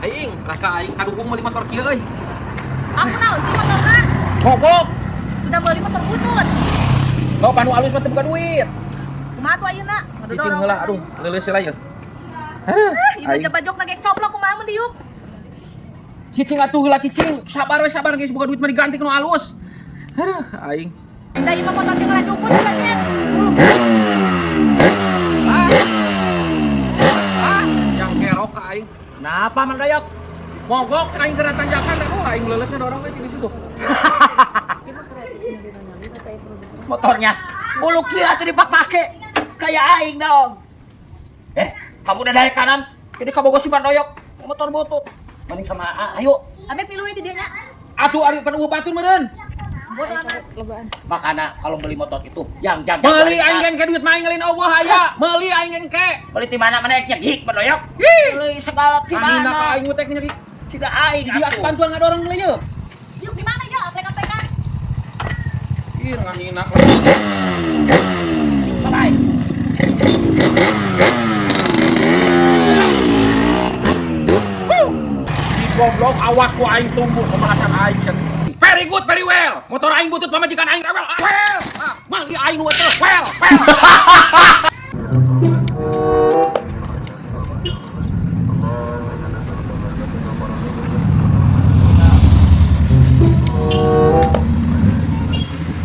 Aing, raka aing kadukung meuli motor kieu euy. Aku naon sih motorna? Mogok. Udah beli motor butut. Kau panu alus mah teu buka duit. Kumaha tuh ayeuna? Cicing heula, aduh, leuleus heula ieu. Ieu bajak-bajok nage coplok kumaha mun diuk. Cicing atuh heula cicing, sabar we sabar geus buka duit mah diganti ku nu alus. Aduh, aing. Da ieu mah motor teh ngelaju ukut banget. Yang kerok ka aing. Kenapa Mang Doyok? Mogok cek aing geura tanjakan dah. Oh, aing leuleusnya dorong we di situ. Motornya bulu kieu atuh dipake kayak aing dong. Kamu udah dari kanan, jadi kamu gosip Mang Doyok motor butut. Mending sama AA, ayo. Ame pilu we ti dieu nya. Atuh ari pan batur meureun. Bodoh amat lobaan. Makanya kalau beli motor itu yang jaga. Meuli aing engke duit mah aing ngeulin Allah aya. Meuli aing engke. Beli di mana naiknya gig Mang Doyok? Beli segala di Anina ka mana? aing mutek nya Siga aing di atuh. bantuan ngadorong deui yeuh. Yuk di mana ya? Aplik-aplikan. Ih, nganina. Sampai. Di goblok awas ku aing tunggu pemalasan aing sia. Very good, very well. Motor aing butut pamajikan aing rewel. Well. Mali aing nu teh. Well.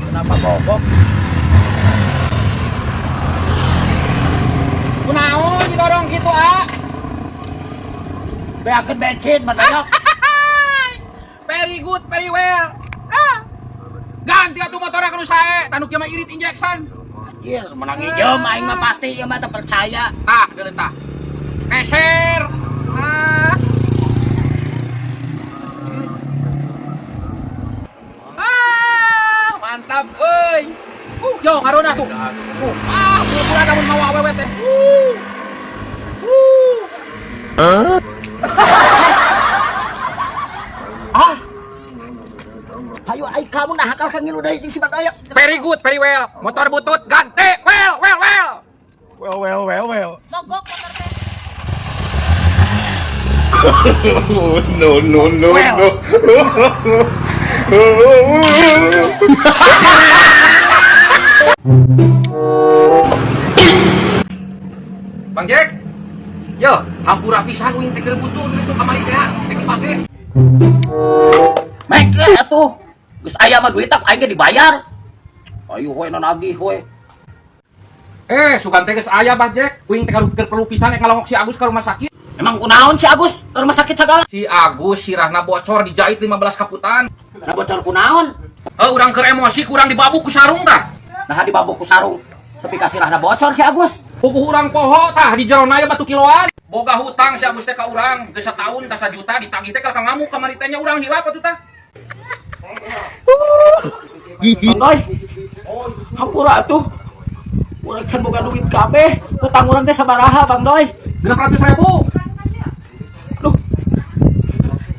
Kenapa mogok? Kunaon didorong gitu, ah? Beakeun bensin Mang Doyok. Very good, very well. Ganti atuh motor aku nu sae, tanu kieu mah irit injection. Anjir, menang ijem aing mah pasti ieu mah teu percaya. Tah, deuleu tah. Peser. Mantap euy. Yo ngarona tuh. Pura-pura namun mau awewe teh. Hayu aing kamu nah hakal ka ngilu deui jeung si Mang Doyok. Very good, very well. Motor butut ganti. Well. Mogok motor teh. No. Bang Jack. Yo, hampura pisan uing teh butut itu kamari teh, teh dipake. Mengke atuh. Geus aya mah duit tak aing ge dibayar. Ayo we non agih we. Sugan teh geus aya Bang Jack. Uing teh keur perlu pisan ngalongok si Agus ke rumah sakit. Emang kunaon si Agus? Ke rumah sakit segala. Si Agus sirahna bocor dijahit 15 kaputan. Nah bocor kunaon? Urang keur emosi kurang dibabuk ku sarung tah. Nah dibabuk ku sarung. Tapi kasirahna bocor si Agus. Puguh urang poho tah di jerona aya batu kiloan. Boga hutang si Agus teh ka urang geus sataun tah 1 juta ditagih teh ka ngamuk kamari teh nya urang hilap atuh tah. Bang hampura atuh. Urang can boga duit kabeh. Hutang urang teh sabaraha Bang Doy? 600.000. Aduh.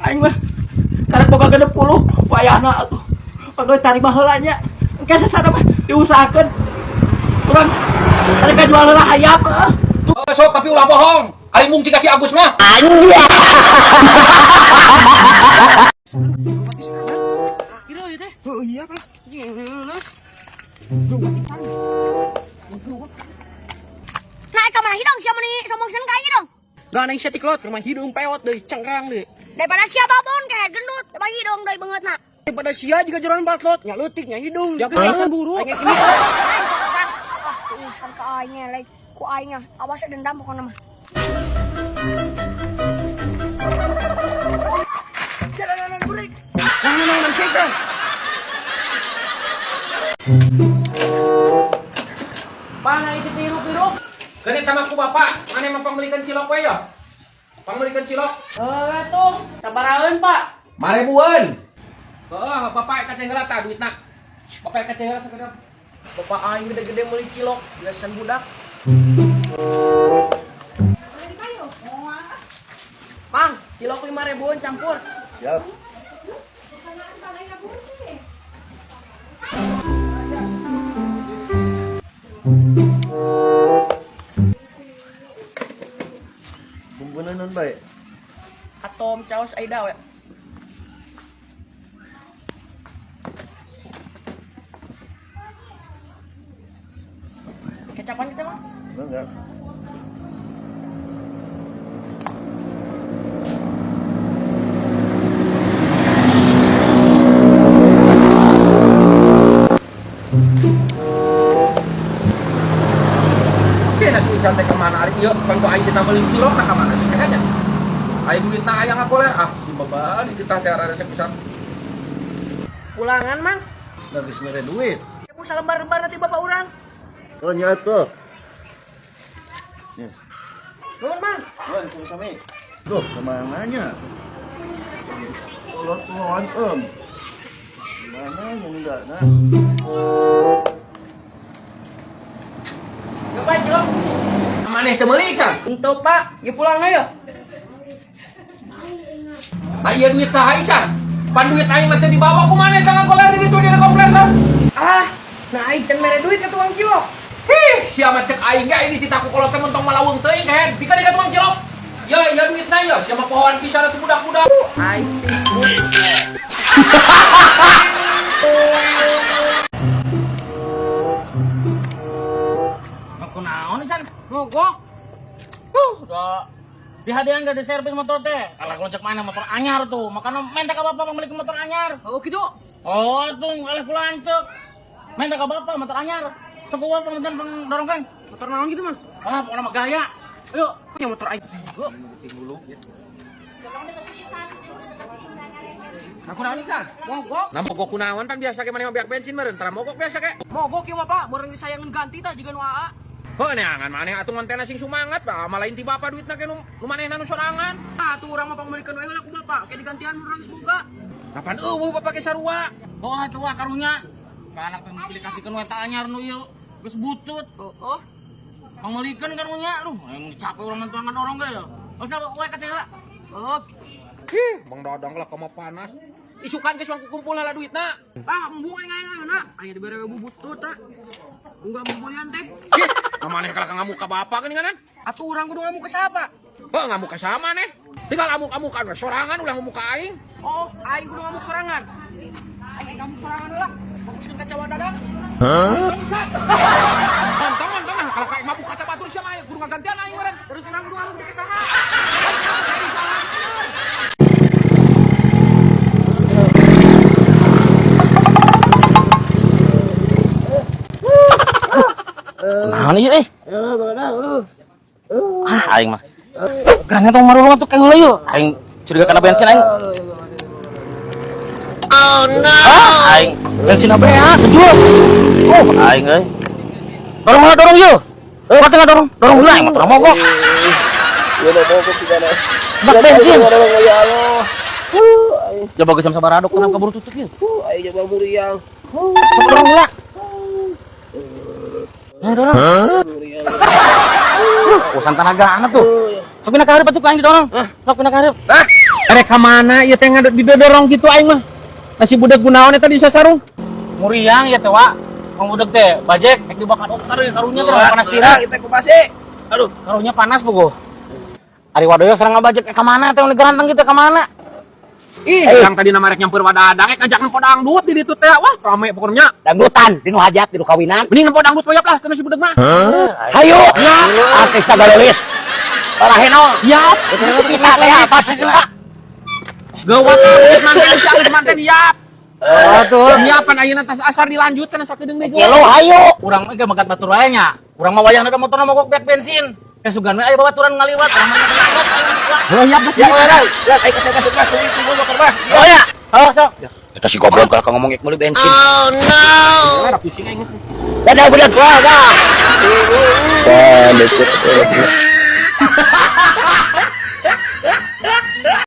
Aing mah karek boga 60 wayahna atuh. Bang Doy tarima heula nya. Engke sasana mah diusahakeun. Urang karek kajual heula hayap. Sok tapi ulah bohong. Ari mung jika si Agus mah. Kira ieu teh. Oh iya lah. Nah, ka mana hidung sia mun somong sen ka hidung. Gak neng sia tiklot rumah hidung peot deui cengkrang deui. Daripada sia babon kayak gendut, bagi hidung deui beungeutna. Daripada sia juga jalan batlot nya leutik nya hidung. Dia alasan buruk. Aing ini Urusan ka aing elek ku aing ah. Awas dendam pokona mah. jalanan burik. Nah, section. Pana itu tiru-tiru. Gani tamakku bapak, mana emang pembelikan cilok we ya? Pembelikan cilok. Tuh, sabaraeun, Pak. Marebuan. Bapak kaceng rata duitna. Bapak kaceng rata sekedar. Bapak aing gede-gede meuli cilok, biasan budak. Mang, cilok 5.000-an campur. Siap. Bumbunan nun ba eh? Atom, caos, ay daw. Kecapan kita mah? Enggak. Oke, nasi isan teh kemana hari yuk? Kan gua aing ditambalin silong nah kemana sih kayaknya? Aing duit na aya ngakoler si baba di kita teh ada resep pisan. Pulangan, Mang. Habis mere duit. Ibu salembar-lembar nanti bapak orang. Oh nyatu. Nih. Nuhun, Mang. Oh, sama-sama. Loh, kemananya? Allah Tuhan, Mana yang enggak, nah? Coba, Cilok. Maneh teu meuli can? Untuk Pak, yuk pulang na yuk. Aya duit saha isan? Pan duit aing mah teu dibawa ku maneh teh ngakoler di ditu dina kompleks. Ah, nah aing can mere duit ke tukang cilok. Hih, sia mah cek aing ge ini ditaku kolot teh mentong malaweung teuing kahen. Pikeun ka tukang cilok. Ya, ya duitna ya, sia mah pohoan pisan atuh budak-budak. Aing Aku naon isan? Mogok. Udah dihadiahkan gak di servis motor teh. Kalau loncat mana motor anyar tuh, makanya minta ke bapak pemilik motor anyar. oh gitu. Oh tuh, kalau pulancek. Minta ke bapak motor anyar. Cukup bapak kemudian dorongkan. Motor naon gitu, Man? Ah, pokoknya mah gaya. Ayo, Punya motor aing. Aku naon isan? Mogok. Nah mogok kunaon pan biasa ke maneh mah beak bensin meureun, tara mogok biasa ke. Mogok ya Bapak, meureun disayangin ganti tah jiga nu aa. Heuh neangan maneh atuh ngontena sing sumangat, malah inti bapak duitna ke nu manehna nu sorangan. Ah, tuh urang mah pangmilikeun wae ku Bapak, ke digantian urang geus boga. Kapan eueuh bapak ke sarua? oh itu wah karunya. Ka anak teh pilih kasihkeun we ta anyar nu ieu. Geus butut. Oh. Pangmelikeun karunya. Aduh, yang capek urang mentuan dorong ge ya. Usah we ka cela. Oh. Hih, Bang Dadang lah kama panas. Isukan ke suang kumpul lah duitna. Ah, embu aing ayeuna. Aya dibere we bubutut tah. Enggak bubulian teh. Hih, maneh kalau ngamuk ka bapak kan kan? Atuh urang kudu ngamuk ke siapa? Heuh ngamuk ka sama neh. Tinggal amuk-amukan we sorangan ulah ngamuk ka aing. Oh, aing kudu ngamuk sorangan. Aing ngamuk sorangan heula. Fokuskeun ka cawa dadang. Mantong nah kalau kayak mabuk kaca batur sia mah kudu ngagantian aing meureun. Terus urang kudu ngamuk ke saha? Naon ieu aing mah. Gerangnya tong marulungan tuh kayak yuk. Aing curiga kena bensin aing. Oh no. Aing bensin apa ya? Kejual. Aing euy. Dorong yuk. Kata enggak dorong heula aing motor mogok. Ya udah mogok juga nah. Bak bensin. Ya Allah. Coba geus sabaraha dok kenapa kabur tutup ieu. Aing coba muriang. Dorong heula. Dorong. Urusan tenaga anak tuh. Sok pina kaharep atuh aing didorong. Sok pina kaharep. Erek ka mana ieu teh didorong gitu aing mah. Masih budak gunaon eta di sasarung. Muriang ya teh wa. Mang budak teh bajek ek dibakar oktar karunya teh panas tira. Kita ku pase. Aduh. Karunya panas bogo. Ari wadoyo sareng ngabajek ka mana teh geranteng kitu ka mana? Ih, yang tadi nama rek nyamper wadadang ngajakan podangdut di ditu teh. Wah, rame pokoknya. Dangdutan, dinu hajat, dinu kawinan. Mending podangdut poyap lah kana si budak mah. Hayu, artis tagalolis. Paraheno. Yap. Itu kita teh apa sih kita? Gawat manten cari manten yap. Atuh. Nyiapan ayeuna tas asar dilanjut kana sakedeung deui. Kelo hayu. Urang mah ge magat batur wae nya. Urang mah wayahna motor mogok bek bensin. Kesugan we aya babaturan ngaliwat. Oh yap Ya, ya, ayo kasih mah kudu motor mah. Oh ya. Oh sok. Eta si goblok kalau ngomong meuli bensin. Ada pusing aing. Dadah budak gua, dah.